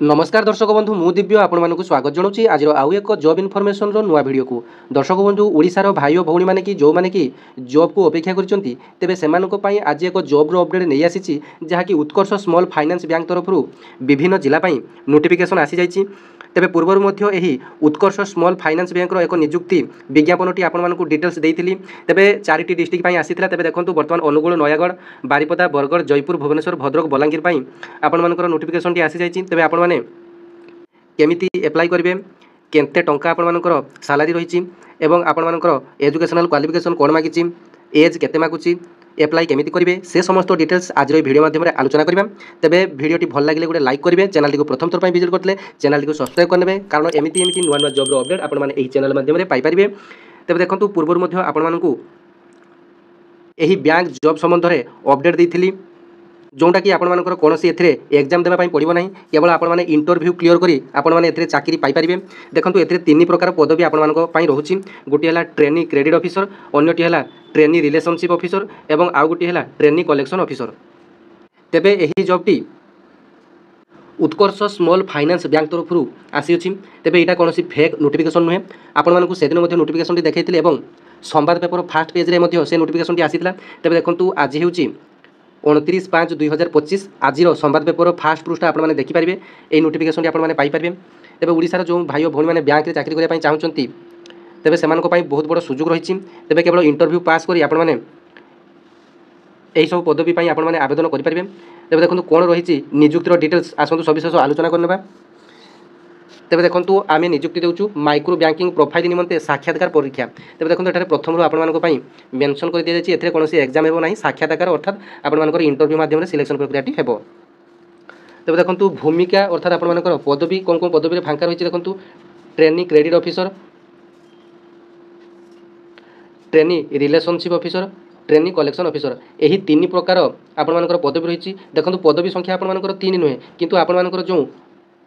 नमस्कार दर्शक बंधु मु दिव्य आपण स्वागत जनाऊँ आज आउ एक जॉब इनफॉरमेशन नुआ वीडियो को। दर्शक बंधु ओडिशार भाई और भौणी मैंने जो मैंने कि जॉब को अपेक्षा करछंती तेबे सेमानक आज एक जॉब अपडेट नहीं आसी जहाँकि उत्कर्ष स्मॉल फाइनेंस बैंक तरफ विभिन्न जिला नोटिफिकेशन आसी जाइए। तेबे पूर्वर मध्य एही उत्कर्ष स्मॉल फाइनेंस बैंक एक नियुक्ति विज्ञापनटी आपको डिटेल्स देती तेबे 4टी डिस्ट्रिक्ट आसीथिला। तेबे देखंतु वर्तमान अनुगुल नयागढ़ बारिपदा बरगढ़ जयपुर भुवनेश्वर भद्रक बलांगीर आपनकर नोटिफिकेशन आसी जाइए। तेबे आपण माने केमिति एप्लाई करेंगे केते टंका आपनकर सालारी रही एवं आपनकर एजुकेशनल क्वालिफिकेशन कौन मागिची एज केते मागुची एप्लाई केमिति करेंगे से समस्त डिटेल्स आज वीडियो माध्यम आलोचना करबा। तेबे वीडियोटी भल लगे गोटे लाइक करेंगे चैनल को प्रथम थर विजिट करते चैनल को सब्सक्राइब करने कारण एमती नुआ नुआ जॉब अपडेट आपने चैनल माध्यम पाइपर। तेबे देखंतु पूर्व आपको यही बैंक जॉब संबंध में अपडेट देती जोटा कि आपर कौन एग्जाम देवाई पड़ो ना केवल आपने इंटरव्यू क्लियर करी आपने चाकरी पाइपर। देखो ये 3 प्रकार पदवी आपंपाई रोचे गोटे है ट्रेनी क्रेडिट ऑफिसर अन्यटी है ट्रेनी रिलेशनशिप ऑफिसर एवं आउ गोटे है ट्रेनी कलेक्शन ऑफिसर। तेबे यही जॉबटी उत्कर्ष स्मॉल फाइनेंस बैंक तरफ आसी। तेबे यहाँ कौन फेक नोटिफिकेशन नुहे आपको से दिन नोटिफिकेशन देखते संवाद पेपर फास्ट पेज्रे से नोटिफिकेशन आसीला। तेबे देखो आज हूँ 29/5/2025 आज संवाद पेपर फास्ट पृष्ठ आपने देखिपारे ये नोटिफिकेशन आपने पाइपर। तेबे ओडिशार जो भाई और भौणी मैंने बैंक में चाकरी करने चाहते तेबे से बहुत बड़ सुजोग रही। तेबे केवल इंटरव्यू पास करी आपने यही सब पदवी आपने आवेदन करेंगे। तेबे देखो कौन रही नियुक्तिर डिटेल्स आसतु सविशेष आलोचना करने। तेबे देखो आम नियुक्ति देचु माइक्रो बैंकिंग प्रोफाइल निमंते साक्षात्कार परीक्षा। तेबे देखो ये प्रथम आपंपाई मेंशन कर दी जाए कौन एग्जाम हो ना साक्षात्कार अर्थात आपर इंटरव्यू माध्यम सिलेक्शन प्रक्रिया हेबो। तेबे देखो भूमिका अर्थात आपर पदवी कौन कौन पदवी फांका रही देखो trainee credit officer trainee relationship officer trainee collection officer यही 3 प्रकार आपर पदवी रही। देखो पदवी संख्या आपर 3 नुहे किंतु आपर जो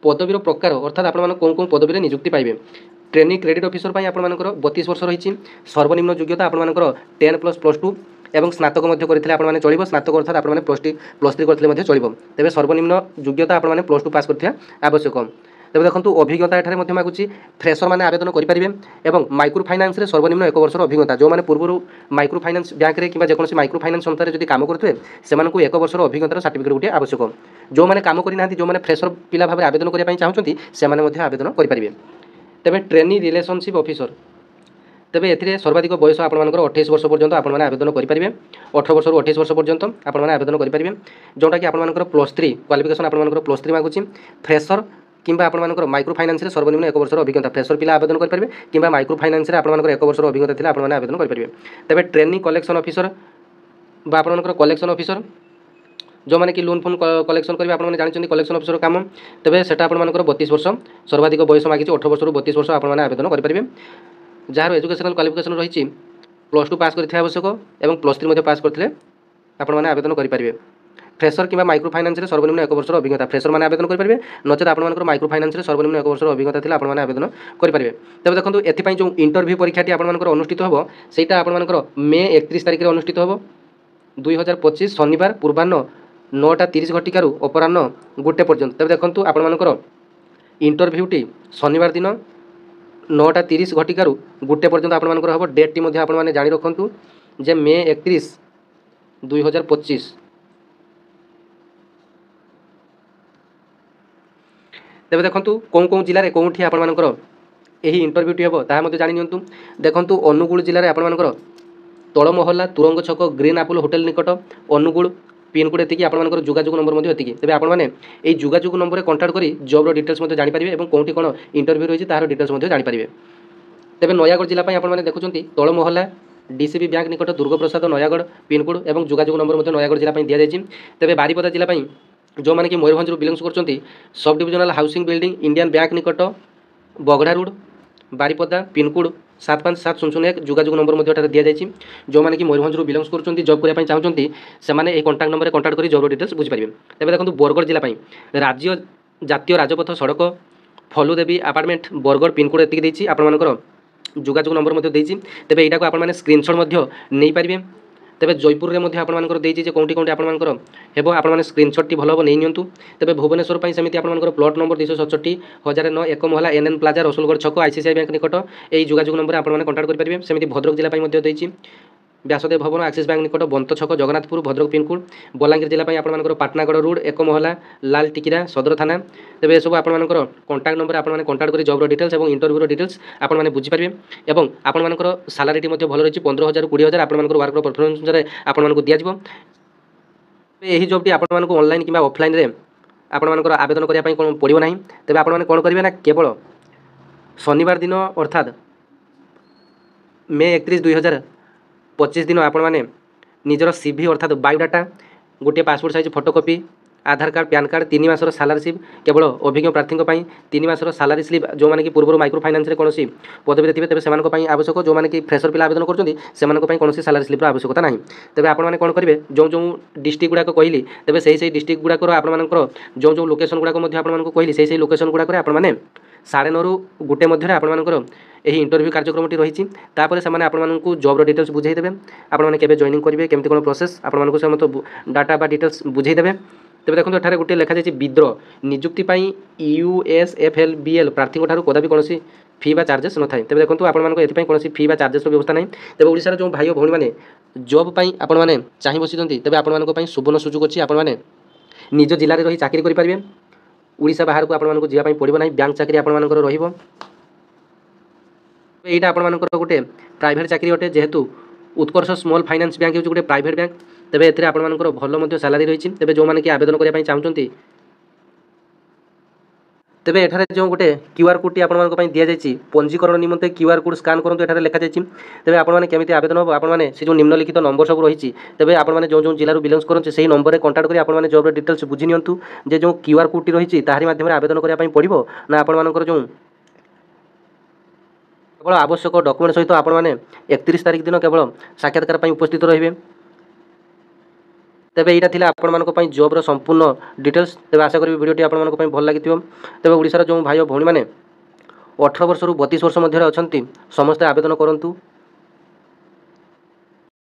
पदवीर प्रकार अर्थात आपने कौन कौन पदवी नियुक्ति पाइबे। ट्रेनिंग क्रेडिट ऑफिसर आपर 32 वर्ष रही सर्वनिम्न योग्यता आपर 10++2 एवं स्नातक करते चलो स्नातक अर्थात आपने +3 करते चलो। तेज सर्वनिम्न योग्यता आपने +2 पास करते आवश्यक। तेज देखो अभिज्ञता एठारे मागुची फ्रेशर मैंने आवेदन करेंगे और माइक्रो फाइनान्स सर्वनिम्न 1 वर्षर अभिज्ञता जो मैंने पूर्व माइक्रो फाइनान्स बैंक में कि जेकोसी माइक्रो फाइनान्स संस्थान जब कम करते से 1 वर्षर अभिज्ञतार सर्टिफिकेट गोटे आवश्यक। जो मैंने कम करना जो मैंने फ्रेशर पिला भाव आवेदन करने चाहते से आवेदन करेंगे। तेज ट्रेनी रिलेशनशिप ऑफिसर तेबे एथिरे सर्वाधिक बयस आपर 28 वर्ष पर्यंत आपने आवेदन करेंगे 18 वर्ष 28 वर्ष पर्यंत आपने आवेदन करेंगे जोटा कि आपर +3 क्वालिफिकेशन आपर +3 मागुची फ्रेशर किंबा आपर माइक्रो फाइनान्स सर्वनिम्न 1 वर्षर अभिज्ञता फ्रेशर पिला आवेदन करेंगे किंबा माइक्रो फाइनान्स आपर 1 वर्षर अभिज्ञता थी आपने आवेदन करेंगे। तेज ट्रेनिंग कलेक्शन ऑफिसर बा आपर कलेक्शन ऑफिसर जो मैंने कि लोन फोन कलेक्शन करेंगे आपने जानते कलेक्शन ऑफिसर काम तेज से आपर 32 वर्ष सर्वाधिक बयस मागिची 18 वर्ष 32 वर्ष आपने आवेदन करेंगे। जार एजुकेशनल क्वालिफिकेशन रही +2 पास करते आवश्यक और +3 पास करते आपने आवेदन करेंगे। फ्रेशर किंबा माइक्रो फाइनान्स सर्वनिम्न 1 वर्षर अभिज्ञता फ्रेशर मैंने आवेदन करेंगे नचेत आपर माइक्रो फाइनान्स सर्वनिम्न 1 वर्षर अभिज्ञता थी आपने आवेदन करेंगे। तेज देखो एपाई जो इंटरव्यू परीक्षाटी आपर अनुष्ठित हो सहीटा आपर मे 31 तारिख में अनुष्ठित हो 2025 शनिवार पूर्वाह्न 9:30 घटिकार अपराह्न 1 पर्यंत। तेज देखो आपर इंटरव्यूटी शनिवार दिन 9:30 घटिकार 1 पर्यंत आपर हम डेट टी आपने जाणी रखु जे मे 31 2025। तेज देखो कौन कौन जिले में कौटी आपर यही इंटरव्यूटी हम ताकि जाणी नियंतु। देखो अनुगुल जिले में आपर तलमहल्ला तुरंग छक ग्रीन आपुल होटेल निकट अनुगुल पिनकोड एति आपर जोगाजोग नंबर एति तेज आपने जोगाजोग नंबर कंटाक्ट कर जॉब डिटेल्स जानीपारे और कौटी कौन इंटरव्यू रही तार डिटेल्स जानीपारे। तेज नयागढ़ जिलापाई आपने देखुं तलमहल्ला डीसीबी बैंक निकट दुर्ग प्रसाद नयागढ़ पिनकोड और जोगाजोग नंबर नयागढ़ जिला दि जाए। तेज बारिपदा जिलापाई जो मैंने कि मयूरभंज बिलंग्स कर sub divisional housing building Indian bank निकट बगड़ा रोड बारिपदा पिनकोड 757001 जोगाजोग नंबर दि जाए। जो मैंने कि मयूरभंज बिलंग्स कर जॉब करने चाहते से कंटाक्ट नंबर कंटाक्ट कर जॉब डिटेल्स बुझीपारे। तेज देखो बरगढ़ जिलापाई राज्य जातीय राजपथ सड़क फलुदेवी आपार्टमेंट बरगढ़ पिनकोड एति आपर जोगाजोग नंबर तेज यहाँ को आपने स्क्रीनशॉट नहीं पारे तेबे जयपुर में आपर देती जे कौटी कौटी आपर हेब आपने स्क्रीनशॉट भल हम नहीं नियंतु। तेबे भुवनेश्वर सेमती आपर प्लॉट नंबर 267 1009 1 महला एनएन प्लाजा रसुलगढ़ छक आईसीआईसीआई बैंक निकट यही जोगाযোগ नंबर आपने कंटाक्ट करेंगे। सेमती भद्रक जिला देती व्यासदेव भवन आक्सिस बैंक निकट बंत छक जगन्नाथपुर भद्रक पिनकोड। बलांगीर जिला आपर पाटनागढ़ रोड 1 महला लाल टिकिरा सदर थाना। तेज ये सब आपर कंटाक्ट नंबर आपने कंटाक्ट कर जॉब डिटेल्स और इंटरव्यू डिटेल्स आपने बुझीपारे और आपर सालारी भल रही 15,000 20,000 आपर वर्क परफॉर्मेंस आपको दिज्व। यही जॉबटी आपको ऑनलाइन कि ऑफलाइन रे आपर आवेदन करने पड़ो ना। तेज आपने कौन करेंगे ना केवल शनिवार दिन अर्थात मे 31 2025 दिन आपने निजर सीवी अर्थात बायोडाटा गोटे passport size photocopy Aadhaar card PAN card 3 मासर सालारी स्लिप केवल अभिज्ञ प्रार्थी 3 मासर सालारी स्लिप जो मैंने कि पूर्व माइक्रो फाइनान्स कौन पदवी थे तेज से आवश्यक जो मैंने कि फ्रेशर पिला आवेदन कर कौन सालारी स्लिप्र आवश्यकता ना। तेज आपने कौन करेंगे जो जो डिस्ट्रिक्ट गुड़ाक कहली तेज से डिस्ट्रिक्ट गुड़ाकर आपर जो जो लोकेशन गुड़ाक आपको कहली से लोकेशन गुड़ाक आपने 9:30 ରୁ 1 मध्य आपर यही इंटरव्यू कार्यक्रम रही। तापर से आपको जॉब डिटेल्स बुझेदेवे आपने केवे जॉइनिंग करेंगे केमती कौन प्रोसेस आपको से मत डाटा बा डिटेल्स बुझेदेवे। तेज देखो एठारे गोटे लिखा जाए विद्रोह नियुक्ति USFLBL प्रार्थी कदापि कौन फी बा चार्जेस न थाए। तेज देखो आपको कौन फी बा चार्जेस व्यवस्था ना। तेज ओडिशार जो भाई भौणी मैंने जॉब आपने चाह बसी तेज आपं सुवर्ण सुजोग अच्छी आपने निज जिले में रही चाकरी करेंगे। ओडिशा बाहर को आपको जावाई पड़ो ना बैंक चाकरी आपर रही यहाँ आपर गोटे प्राइवेट चाकरी अटे जेहेतु उत्कर्ष स्मॉल फाइनेंस बैंक हूँ गोटे प्राइवेट बैंक। तेज ए आपर भल सालारी रही। तेज जो मैंने कि आवेदन करने चाहते तेज एठारे जो गोटे क्यूआर कोड टी आपन दि जाए पंजीकरण निमंते क्यूआर कोड स्कान करूँ एठारे लिखा जाए। तेज आपने केमी आवेदन हम आपने से जो निम्नलिखित नंबर सब रही तेज आपने जो जो जिलूर बिलोंग्स करते से नंबर में कंटाक्ट कर आपने जॉब डिटेल्स बुझी नियंतु जे जो क्यूआर कोड टी रही तारी माध्यम आवेदन करने पड़ो ना आपर जो केवल आवश्यक डॉक्यूमेंट सहित आपने 31 तारीख दिन केवल साक्षात्कार उपस्थित रहिबे। तेबे यहाँ थिला आपण जॉब्र संपूर्ण डिटेल्स। तेज आशा करी वीडियोटी आपन भल लगी। तेज ओडिशार जो भाई भौणी मैंने 18 वर्ष 32 वर्ष मध्य अच्छा समस्ते आवेदन करूँ।